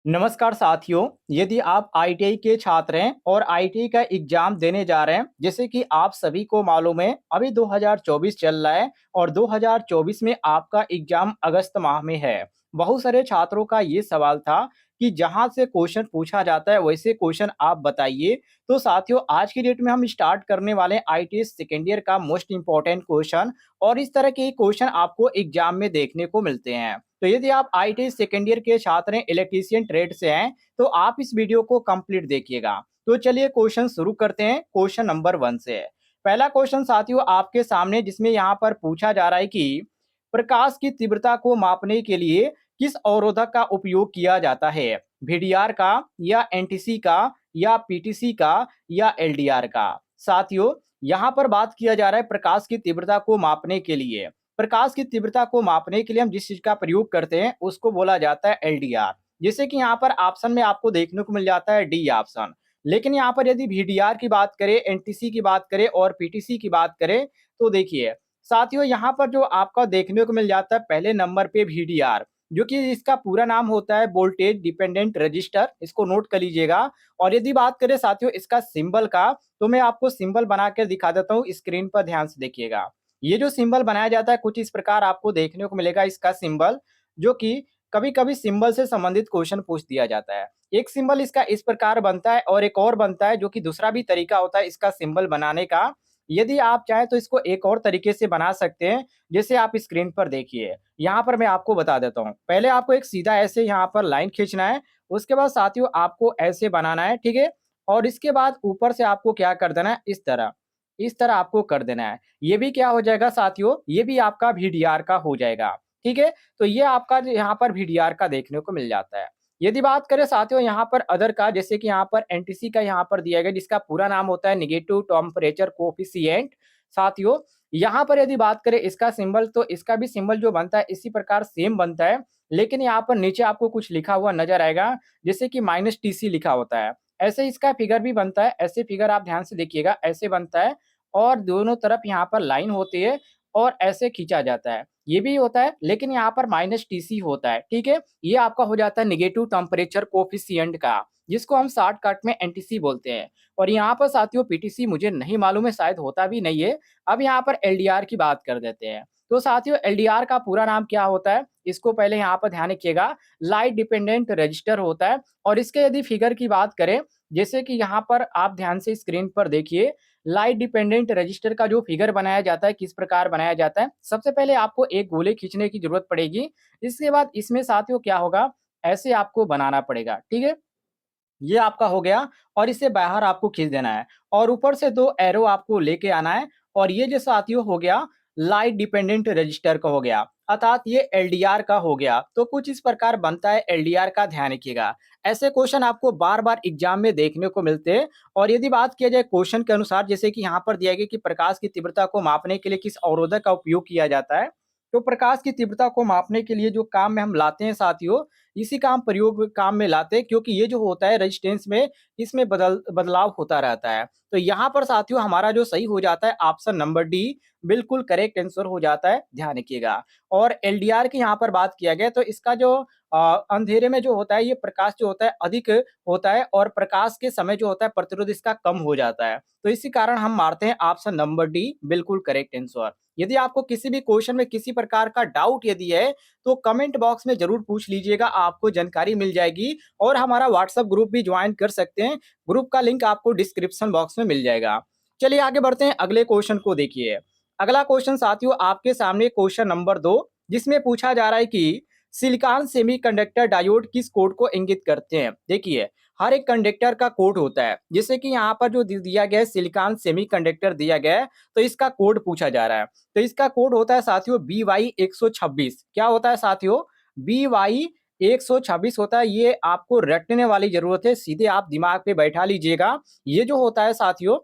नमस्कार साथियों। यदि आप आईटीआई के छात्र हैं और आईटीआई का एग्जाम देने जा रहे हैं, जैसे कि आप सभी को मालूम है अभी 2024 चल रहा है और 2024 में आपका एग्जाम अगस्त माह में है। बहुत सारे छात्रों का ये सवाल था कि जहां से क्वेश्चन पूछा जाता है वैसे क्वेश्चन आप बताइए। तो साथियों, आज की डेट में हम स्टार्ट करने वाले आईटीआई सेकेंड ईयर का मोस्ट इंपॉर्टेंट क्वेश्चन और इस तरह के क्वेश्चन आपको एग्जाम में देखने को मिलते हैं। तो यदि आप आईटी सेकेंड ईयर के छात्र हैं, इलेक्ट्रीशियन ट्रेड से हैं, तो आप इस वीडियो को कंप्लीट देखिएगा। तो चलिए क्वेश्चन शुरू करते हैं क्वेश्चन नंबर 1 से। पहला क्वेश्चन साथियों आपके सामने, जिसमें यहाँ पर पूछा जा रहा है कि प्रकाश की तीव्रता को मापने के लिए किस अवरोधक का उपयोग किया जाता है? वीडीआर का, या एनटीसी का, या पीटीसी का, या एलडीआर का? साथियों, यहाँ पर बात किया जा रहा है प्रकाश की तीव्रता को मापने के लिए। प्रकाश की तीव्रता को मापने के लिए हम जिस चीज का प्रयोग करते हैं उसको बोला जाता है एलडीआर। जैसे कि यहाँ पर ऑप्शन में आपको देखने को मिल जाता है डी ऑप्शन। लेकिन यहाँ पर यदि वीडीआर की बात करें, एनटीसी की बात करें और पीटीसी की बात करें, तो देखिए साथियों, यहाँ पर जो आपका देखने को मिल जाता है पहले नंबर पे वीडीआर, जो कि इसका पूरा नाम होता है वोल्टेज डिपेंडेंट रजिस्टर। इसको नोट कर लीजिएगा। और यदि बात करें साथियों इसका सिंबल का, तो मैं आपको सिंबल बना कर दिखा देता हूँ, स्क्रीन पर ध्यान से देखिएगा। ये जो सिंबल बनाया जाता है कुछ इस प्रकार आपको देखने को मिलेगा इसका सिंबल, जो कि कभी-कभी सिंबल से संबंधित क्वेश्चन पूछ दिया जाता है। एक सिंबल इसका इस प्रकार बनता है और एक और बनता है, जो कि दूसरा भी तरीका होता है इसका सिंबल बनाने का। यदि आप चाहें तो इसको एक और तरीके से बना सकते हैं, जैसे आप स्क्रीन पर देखिए। यहाँ पर मैं आपको बता देता हूँ। पहले आपको एक सीधा ऐसे यहाँ पर लाइन खींचना है, उसके बाद साथियों आपको ऐसे बनाना है, ठीक है? और इसके बाद ऊपर से आपको क्या कर देना है, इस तरह आपको कर देना है। ये भी क्या हो जाएगा साथियों, ये भी आपका वीडीआर का हो जाएगा, ठीक है? तो ये आपका जो यहाँ पर वीडीआर का देखने को मिल जाता है। यदि बात करें साथियों यहाँ पर अदर का, जैसे कि यहाँ पर एनटीसी का यहाँ पर दिया गया, जिसका पूरा नाम होता है नेगेटिव टेम्परेचर कोएफिशिएंट। साथियों, यहाँ पर यदि बात करें इसका सिंबल, तो इसका भी सिंबल जो बनता है इसी प्रकार सेम बनता है। लेकिन यहाँ पर नीचे आपको कुछ लिखा हुआ नजर आएगा, जैसे कि माइनस टीसी लिखा होता है। ऐसे इसका फिगर भी बनता है, ऐसे फिगर आप ध्यान से देखिएगा, ऐसे बनता है और दोनों तरफ यहाँ पर लाइन होती है और ऐसे खींचा जाता है। ये भी होता है, लेकिन यहाँ पर माइनस टीसी होता है, ठीक है? ये आपका हो जाता है नेगेटिव टेम्परेचर कोएफिशिएंट का, जिसको हम शॉर्टकट में एनटीसी बोलते हैं। और यहाँ पर साथियों पीटीसी मुझे नहीं मालूम है, शायद होता भी नहीं है। अब यहाँ पर एलडीआर की बात कर देते हैं। तो साथियों एलडीआर का पूरा नाम क्या होता है, इसको पहले यहाँ पर ध्यान रखिएगा। लाइट डिपेंडेंट रजिस्टर होता है। और इसके यदि फिगर की बात करें, जैसे कि यहाँ पर आप ध्यान से स्क्रीन पर देखिए, लाइट डिपेंडेंट रजिस्टर का जो फिगर बनाया जाता है किस प्रकार बनाया जाता है। सबसे पहले आपको एक गोले खींचने की जरूरत पड़ेगी। इसके बाद इसमें साथियों क्या होगा, ऐसे आपको बनाना पड़ेगा, ठीक है? ये आपका हो गया और इसे बाहर आपको खींच देना है और ऊपर से 2 एरो आपको लेके आना है। और ये जो साथियों हो गया लाइट डिपेंडेंट रजिस्टर का हो गया, अर्थात ये एलडीआर का हो गया। तो कुछ इस प्रकार बनता है एलडीआर का, ध्यान रखिएगा। ऐसे क्वेश्चन आपको बार-बार एग्जाम में देखने को मिलते हैं। और यदि बात किया जाए क्वेश्चन के अनुसार, जैसे कि यहाँ पर दिया गया कि प्रकाश की तीव्रता को मापने के लिए किस अवरोधक का उपयोग किया जाता है। तो प्रकाश की तीव्रता को मापने के लिए जो काम में हम लाते हैं साथियों, इसी काम में लाते हैं, क्योंकि ये जो होता है रेजिस्टेंस में, इसमें बदलाव होता रहता है। तो यहाँ पर साथियों हमारा जो सही हो जाता है ऑप्शन नंबर डी, बिल्कुल करेक्ट आंसर हो जाता है, ध्यान रखिएगा। और एलडीआर की यहाँ पर बात किया गया, तो इसका जो अंधेरे में जो होता है, ये प्रकाश जो होता है अधिक होता है और प्रकाश के समय जो होता है प्रतिरोध इसका कम हो जाता है। तो इसी कारण हम मारते हैं ऑप्शन नंबर डी, बिल्कुल करेक्ट आंसर। यदि आपको किसी भी क्वेश्चन में किसी प्रकार का डाउट यदि है, तो कमेंट बॉक्स में जरूर पूछ लीजिएगा, आपको जानकारी मिल जाएगी। और हमारा व्हाट्सएप ग्रुप भी ज्वाइन कर सकते हैं, ग्रुप का लिंक आपको डिस्क्रिप्शन बॉक्स में मिल जाएगा। चलिए आगे बढ़ते हैं, अगले क्वेश्चन को देखिए। अगला क्वेश्चन साथियों आपके सामने क्वेश्चन नंबर 2, जिसमें पूछा जा रहा है कि सिलिकॉन सेमीकंडक्टर डायोड किस कोड को इंगित करते हैं। देखिए हर एक कंडक्टर का कोड होता है, जैसे कि यहाँ पर जो दिया गया है सिलिकॉन सेमीकंडक्टर दिया गया है, तो इसका कोड पूछा जा रहा है। तो इसका कोड होता है साथियों BY126। क्या होता है साथियों, BY126 होता है। ये आपको रटने वाली जरूरत है, सीधे आप दिमाग पे बैठा लीजिएगा। ये जो होता है साथियों,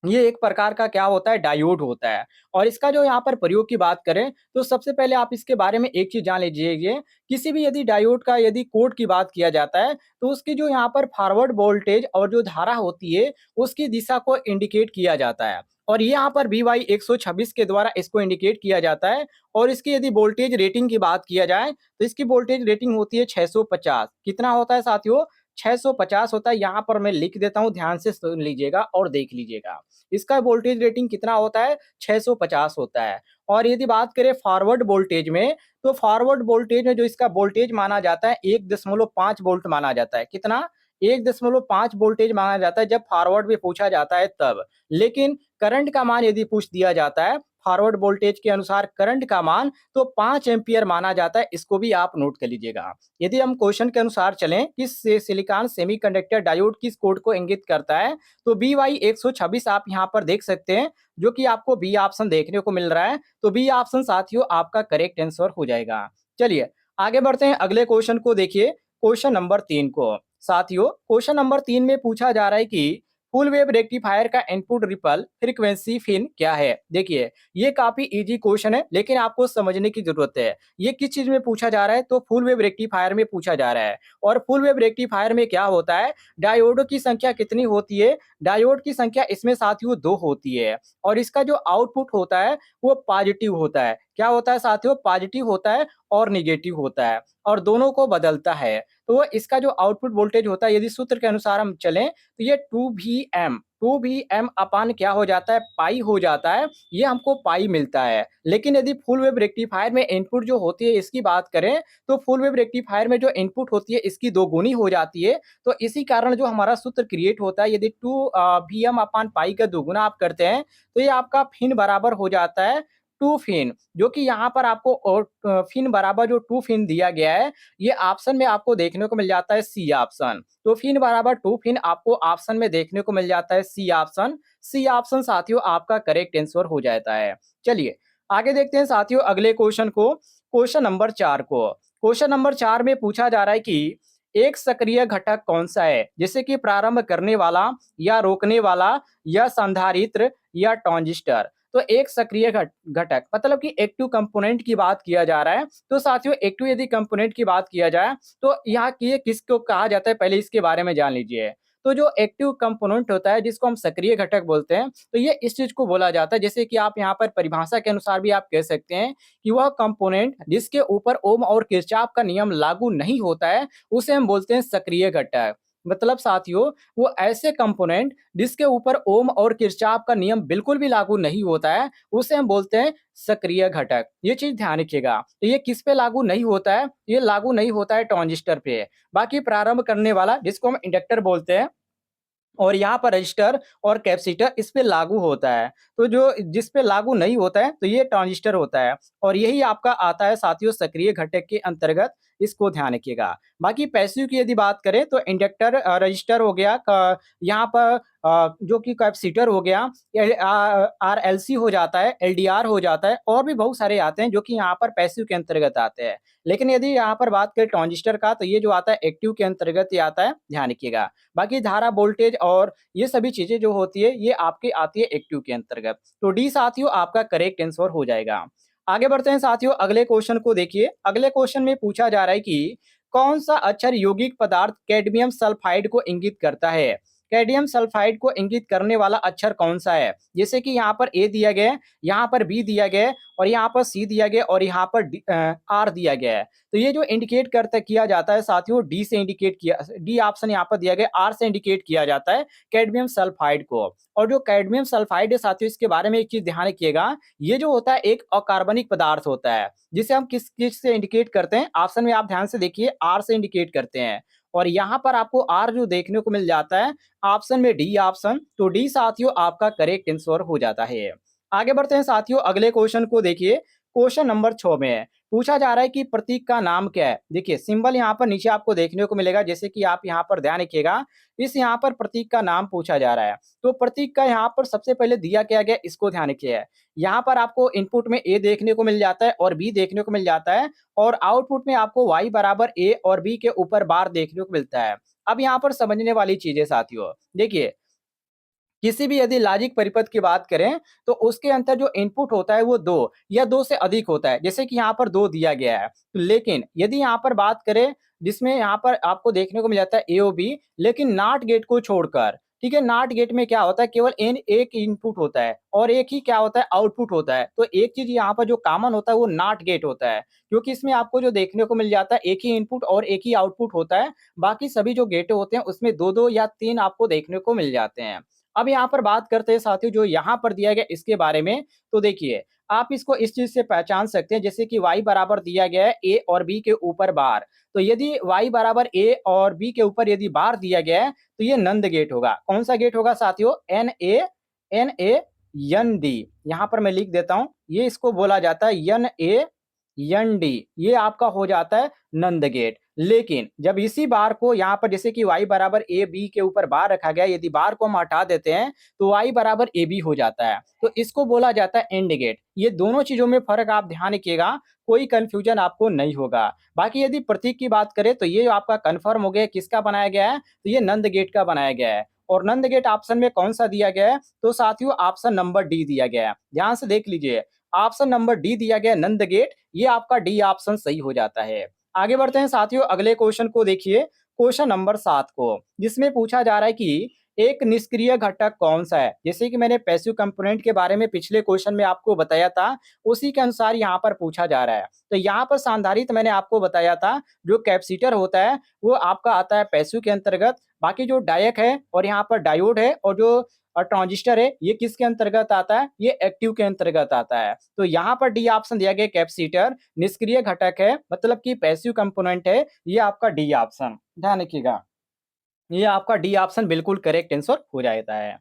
ये एक प्रकार का क्या होता है, डायोड होता है। और इसका जो यहाँ पर प्रयोग की बात करें, तो सबसे पहले आप इसके बारे में एक चीज जान लीजिए। किसी भी यदि डायोड का यदि कोड की बात किया जाता है, तो उसकी जो यहाँ पर फॉरवर्ड वोल्टेज और जो धारा होती है, उसकी दिशा को इंडिकेट किया जाता है। और ये यहाँ पर BY 126 के द्वारा इसको इंडिकेट किया जाता है। और इसकी यदि वोल्टेज रेटिंग की बात किया जाए तो इसकी वोल्टेज रेटिंग होती है 650। कितना होता है साथियों? 650 होता है। यहाँ पर मैं लिख देता हूँ, ध्यान से सुन लीजिएगा और देख लीजिएगा। इसका वोल्टेज रेटिंग कितना होता है? 650 होता है। और यदि बात करें फॉरवर्ड वोल्टेज में, तो फॉरवर्ड वोल्टेज में जो इसका वोल्टेज माना जाता है 1.5 वोल्ट माना जाता है। कितना? 1.5 वोल्टेज माना जाता है जब फॉरवर्ड में पूछा जाता है तब। लेकिन करंट का मान यदि पूछ दिया जाता है फॉरवर्ड वोल्टेज के अनुसार करंट का मान, तो 5 एम्पीयर माना जाता है। इसको भी आप नोट कर लीजिएगा। यदि हम क्वेश्चन के अनुसार चलें कि सिलिकॉन सेमीकंडक्टर डायोड किस कोड को इंगित करता है, तो BY 126 आप यहाँ पर देख सकते हैं, जो कि आपको बी ऑप्शन देखने को मिल रहा है। तो बी ऑप्शन साथियों आपका करेक्ट आंसर हो जाएगा। चलिए आगे बढ़ते हैं, अगले क्वेश्चन को देखिए, क्वेश्चन नंबर 3 को। साथियों क्वेश्चन नंबर 3 में पूछा जा रहा है कि फुल वेव रेक्टिफायर का इनपुट रिपल फ्रीक्वेंसी फिन क्या है? देखिए ये काफी इजी क्वेश्चन है, लेकिन आपको समझने की जरूरत है। ये किस चीज में पूछा जा रहा है? तो फुल वेव रेक्टिफायर में पूछा जा रहा है। और फुल वेव रेक्टिफायर में क्या होता है? डायोडों की संख्या कितनी होती है? डायोड की संख्या इसमें साथियों 2 होती है। और इसका जो आउटपुट होता है वो पॉजिटिव होता है। क्या होता है साथियों? पॉजिटिव होता है और निगेटिव होता है, और दोनों को बदलता है। तो इसका जो आउटपुट वोल्टेज होता है, यदि सूत्र के अनुसार हम चलें, तो ये 2Vm अपान क्या हो जाता है? पाई हो जाता है। ये हमको पाई मिलता है। लेकिन यदि फुल वेव रेक्टिफायर में इनपुट जो होती है इसकी बात करें, तो फुल वेव रेक्टिफायर में जो इनपुट होती है इसकी 2 गुनी हो जाती है। तो इसी कारण जो हमारा सूत्र क्रिएट होता है, यदि 2Vm अपान पाई का दोगुना आप करते हैं, तो ये आपका फिन बराबर हो जाता है 2 फिन, जो कि यहाँ पर आपको और फिन बराबर जो 2 फिन दिया गया है, ये ऑप्शन में आपको देखने को मिल जाता है सी ऑप्शन। तो फिन बराबर 2 फिन आपको ऑप्शन में देखने को मिल जाता है सी ऑप्शन। सी ऑप्शन साथियों आपका करेक्ट आंसर हो जाता है। चलिए आगे देखते हैं साथियों अगले क्वेश्चन को, क्वेश्चन नंबर 4 को। क्वेश्चन नंबर 4 में पूछा जा रहा है कि एक सक्रिय घटक कौन सा है? जैसे कि प्रारंभ करने वाला, या रोकने वाला, या संधारित्र, या ट्रांजिस्टर। तो एक सक्रिय घटक मतलब कि एक्टिव कंपोनेंट की बात किया जा रहा है। तो साथियों एक्टिव यदि कंपोनेंट की बात किया जाए, तो यहाँ की किसको कहा जाता है, पहले इसके बारे में जान लीजिए। तो जो एक्टिव कंपोनेंट होता है जिसको हम सक्रिय घटक बोलते हैं, तो ये इस चीज को बोला जाता है, जैसे कि आप यहाँ पर परिभाषा के अनुसार भी आप कह सकते हैं कि वह कंपोनेंट जिसके ऊपर ओम और किरचॉफ का नियम लागू नहीं होता है, उसे हम बोलते हैं सक्रिय घटक। मतलब साथियों वो ऐसे कंपोनेंट जिसके ऊपर ओम और किरचॉफ का नियम बिल्कुल भी लागू नहीं होता है, उसे हम बोलते हैं सक्रिय घटक। ये चीज ध्यान रखिएगा। तो ये किस पे लागू नहीं होता है? ये लागू नहीं होता है ट्रांजिस्टर पे। बाकी प्रारंभ करने वाला जिसको हम इंडक्टर बोलते हैं, और यहाँ पर रजिस्टर और कैपेसिटर इस पे लागू होता है। तो जो जिस पे लागू नहीं होता है, तो ये ट्रांजिस्टर होता है। और यही आपका आता है साथियों सक्रिय घटक के अंतर्गत। इसको ध्यान रखिएगा। बाकी पैसिव की यदि बात करें, तो इंडक्टर, रजिस्टर हो गया, यहाँ पर जो कि कैपेसिटर हो गया, RLC हो जाता है, LDR हो जाता है, और भी बहुत सारे आते हैं जो कि यहाँ पर पैसिव के अंतर्गत आते हैं। लेकिन यदि यहाँ पर बात करें ट्रांजिस्टर का, तो ये जो आता है एक्टिव के अंतर्गत ही आता है, ध्यान रखिएगा। बाकी धारा, वोल्टेज और ये सभी चीजें जो होती है, ये आपकी आती है एक्टिव के अंतर्गत। तो डी साथियों आपका करेक्ट आंसर हो जाएगा। आगे बढ़ते हैं साथियों अगले क्वेश्चन को देखिए। अगले क्वेश्चन में पूछा जा रहा है कि कौन सा अक्षर यौगिक पदार्थ कैडमियम सल्फाइड को इंगित करता है? कैडमियम सल्फाइड को इंगित करने वाला अक्षर कौन सा है? जैसे कि यहाँ पर ए दिया गया है, यहाँ पर बी दिया गया है, और यहाँ पर सी दिया गया, और यहाँ पर आर दिया गया है। तो ये जो इंडिकेट करता किया जाता है साथियों, डी से इंडिकेट किया, डी ऑप्शन यहाँ पर दिया गया, आर से इंडिकेट किया जाता है कैडमियम सल्फाइड को। और जो कैडमियम सल्फाइड है साथियों, इसके बारे में एक चीज ध्यान रखिएगा, ये जो होता है एक अकार्बनिक पदार्थ होता है, जिसे हम किस किस से इंडिकेट करते हैं? ऑप्शन में आप ध्यान से देखिए, आर से इंडिकेट करते हैं। और यहाँ पर आपको आर जो देखने को मिल जाता है ऑप्शन में डी ऑप्शन। तो डी साथियों आपका करेक्ट आंसर हो जाता है। आगे बढ़ते हैं साथियों अगले क्वेश्चन को देखिए। क्वेश्चन नंबर 6 में पूछा जा रहा है कि प्रतीक का नाम क्या है? देखिए सिंबल यहाँ पर नीचे आपको देखने को मिलेगा, जैसे कि आप यहाँ पर ध्यान रखिएगा। इस यहाँ पर प्रतीक का नाम पूछा जा रहा है। तो प्रतीक का यहाँ पर सबसे पहले दिया क्या गया, इसको ध्यान रखिए। यहाँ पर आपको इनपुट में ए देखने को मिल जाता है और बी देखने को मिल जाता है, और आउटपुट में आपको वाई बराबर ए और बी के ऊपर बार देखने को मिलता है। अब यहाँ पर समझने वाली चीजें साथियों, देखिए किसी भी यदि लॉजिक परिपथ की बात करें, तो उसके अंदर जो इनपुट होता है वो 2 या 2 से अधिक होता है, जैसे कि यहाँ पर 2 दिया गया है। लेकिन यदि यहाँ पर बात करें जिसमें यहाँ पर आपको देखने को मिल जाता है ए और बी, लेकिन नॉट गेट को छोड़कर, ठीक है, नॉट गेट में क्या होता है, केवल एन एक इनपुट होता है और एक ही क्या होता है, आउटपुट होता है। तो एक चीज यहाँ पर जो कॉमन होता है वो नॉट गेट होता है, क्योंकि इसमें आपको जो देखने को मिल जाता है एक ही इनपुट और एक ही आउटपुट होता है। बाकी सभी जो गेट होते हैं उसमें दो दो या तीन आपको देखने को मिल जाते हैं। अब यहाँ पर बात करते हैं साथियों जो यहाँ पर दिया गया इसके बारे में। तो देखिए, आप इसको इस चीज से पहचान सकते हैं, जैसे कि y बराबर दिया गया है a और b के ऊपर बार। तो यदि y बराबर a और b के ऊपर यदि बार दिया गया है तो ये नंद गेट होगा। कौन सा गेट होगा साथियों? NaND। यहाँ पर मैं लिख देता हूं, ये इसको बोला जाता है NaND। ये आपका हो जाता है नंद गेट। लेकिन जब इसी बार को यहाँ पर जैसे कि y बराबर a b के ऊपर बार रखा गया, यदि बार को हम हटा देते हैं तो y बराबर a b हो जाता है, तो इसको बोला जाता है एंड गेट। ये दोनों चीजों में फर्क आप ध्यान रखिएगा, कोई कंफ्यूजन आपको नहीं होगा। बाकी यदि प्रतीक की बात करें तो ये आपका कंफर्म हो गया किसका बनाया गया है, तो ये नंद गेट का बनाया गया है। और नंद गेट ऑप्शन में कौन सा दिया गया है, तो साथियों ऑप्शन नंबर डी दिया गया है। ध्यान से देख लीजिए, ऑप्शन नंबर डी दिया गया है नंद गेट, ये आपका डी ऑप्शन सही हो जाता है। आगे बढ़ते हैं साथियों, अगले क्वेश्चन को देखिए, क्वेश्चन नंबर 7 को, जिसमें पूछा जा रहा है कि एक निष्क्रिय घटक कौन सा है। जैसे कि मैंने पैसिव कंपोनेंट के बारे में पिछले क्वेश्चन में आपको बताया था, उसी के अनुसार यहाँ पर पूछा जा रहा है। तो यहाँ पर संधारित्र मैंने आपको बताया था, जो कैपेसिटर होता है वो आपका आता है पैसिव के अंतर्गत। बाकी जो डायक है और यहाँ पर डायोड है और जो ट्रांजिस्टर है ये किसके अंतर्गत आता है, ये एक्टिव के अंतर्गत आता है। तो यहाँ पर डी ऑप्शन दिया गया, कैपेसिटर निष्क्रिय घटक है, मतलब कि पैसिव कंपोनेंट है, ये आपका डी ऑप्शन। ध्यान रखिएगा, ये आपका डी ऑप्शन बिल्कुल करेक्ट आंसर हो जाता है।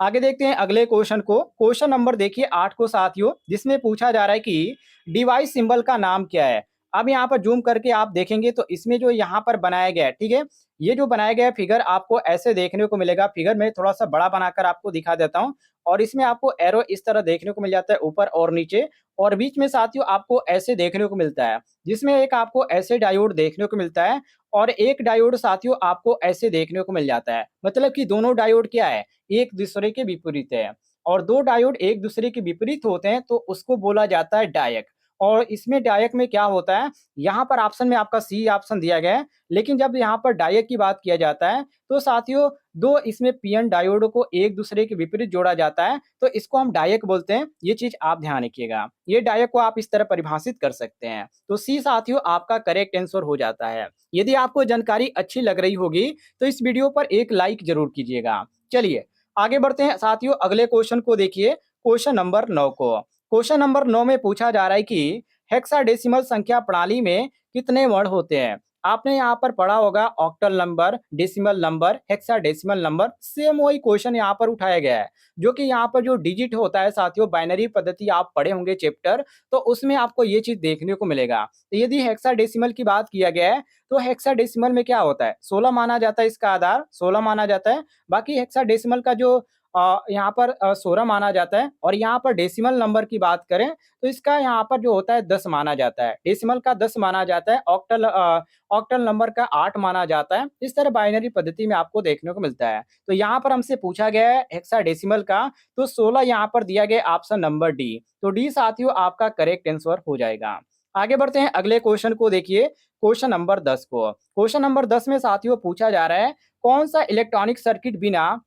आगे देखते हैं अगले क्वेश्चन को, क्वेश्चन नंबर देखिए 8 को साथियों, जिसमें पूछा जा रहा है कि डिवाइस सिंबल का नाम क्या है। अब यहाँ पर जूम करके आप देखेंगे तो इसमें जो यहाँ पर बनाया गया है, ठीक है, ये जो बनाया गया फिगर आपको ऐसे देखने को मिलेगा। फिगर में थोड़ा सा बड़ा बनाकर आपको दिखा देता हूँ, और इसमें आपको एरो इस तरह देखने को मिल जाता है ऊपर और नीचे, और बीच में साथियों आपको ऐसे देखने को मिलता है, जिसमें एक आपको ऐसे डायोड देखने को मिलता है और एक डायोड साथियों आपको ऐसे देखने को मिल जाता है। मतलब कि दोनों डायोड क्या है, एक दूसरे के विपरीत है। और दो डायोड एक दूसरे के विपरीत होते हैं तो उसको बोला जाता है डायक। और इसमें डायक में क्या होता है, यहाँ पर ऑप्शन में आपका सी ऑप्शन दिया गया है, लेकिन जब यहाँ पर डायक की बात किया जाता है तो साथियों दो इसमें पीएन डायोड को एक दूसरे के विपरीत जोड़ा जाता है, तो इसको हम डायक बोलते हैं। ये चीज आप ध्यान रखिएगा, ये डायक को आप इस तरह परिभाषित कर सकते हैं। तो सी साथियों आपका करेक्ट आंसर हो जाता है। यदि आपको जानकारी अच्छी लग रही होगी तो इस वीडियो पर एक लाइक जरूर कीजिएगा। चलिए आगे बढ़ते हैं साथियों, अगले क्वेश्चन को देखिए, क्वेश्चन नंबर 9 को। क्वेश्चन नंबर 9 में पूछा जा रहा है कि हेक्साडेसिमल संख्या प्रणाली में कितने वर्ण होते हैं। आपने यहाँ पर पढ़ा होगा octal number, decimal number, hexadecimal number, same वही क्वेश्चन यहाँ पर उठाया गया है। जो कि यहाँ पर जो डिजिट होता है साथियों, बाइनरी पद्धति आप पढ़े होंगे चैप्टर, तो उसमें आपको ये चीज देखने को मिलेगा। तो यदि हेक्साडेसिमल की बात किया गया है तो हेक्साडेसिमल में क्या होता है, 16 माना जाता है, इसका आधार 16 माना जाता है। बाकी हेक्साडेसिमल का जो यहाँ पर 16 माना जाता है, और यहाँ पर डेसिमल नंबर की बात करें तो इसका यहाँ पर जो होता है 10 माना जाता है। डेसिमल का 10 माना जाता है, ऑक्टल नंबर का 8 माना जाता है। इस तरह बाइनरी पद्धति में आपको देखने को मिलता है। तो यहाँ पर हमसे पूछा गया है हेक्साडेसिमल का, तो 16 यहाँ पर दिया गया ऑप्शन नंबर डी। तो डी साथियों आपका करेक्ट आंसर हो जाएगा। आगे बढ़ते हैं अगले क्वेश्चन को देखिए, क्वेश्चन नंबर 10 को। क्वेश्चन नंबर 10 में साथियों पूछा जा रहा है, कौन सा इलेक्ट्रॉनिक सर्किट बिना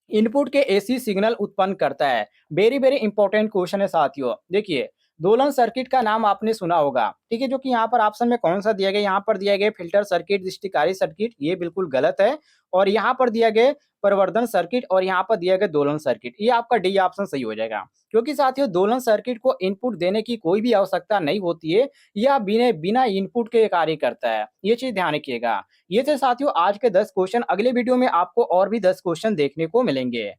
इनपुट के एसी सिग्नल उत्पन्न करता है। वेरी वेरी इंपॉर्टेंट क्वेश्चन है साथियों। देखिए, दोलन सर्किट का नाम आपने सुना होगा, ठीक है, जो कि यहाँ पर ऑप्शन में कौन सा दिया गया, यहाँ पर दिया गया फिल्टर सर्किट, दृष्टिकारी सर्किट, ये बिल्कुल गलत है। और यहाँ पर दिया गया प्रवर्धन सर्किट, और यहाँ पर दिया गया दोलन सर्किट, ये आपका डी ऑप्शन सही हो जाएगा। क्योंकि साथियों दोलन सर्किट को इनपुट देने की कोई भी आवश्यकता नहीं होती है, यह बिना बिना इनपुट के कार्य करता है। ये चीज ध्यान रखिएगा। ये थे साथियों आज के 10 क्वेश्चन। अगले वीडियो में आपको और भी 10 क्वेश्चन देखने को मिलेंगे।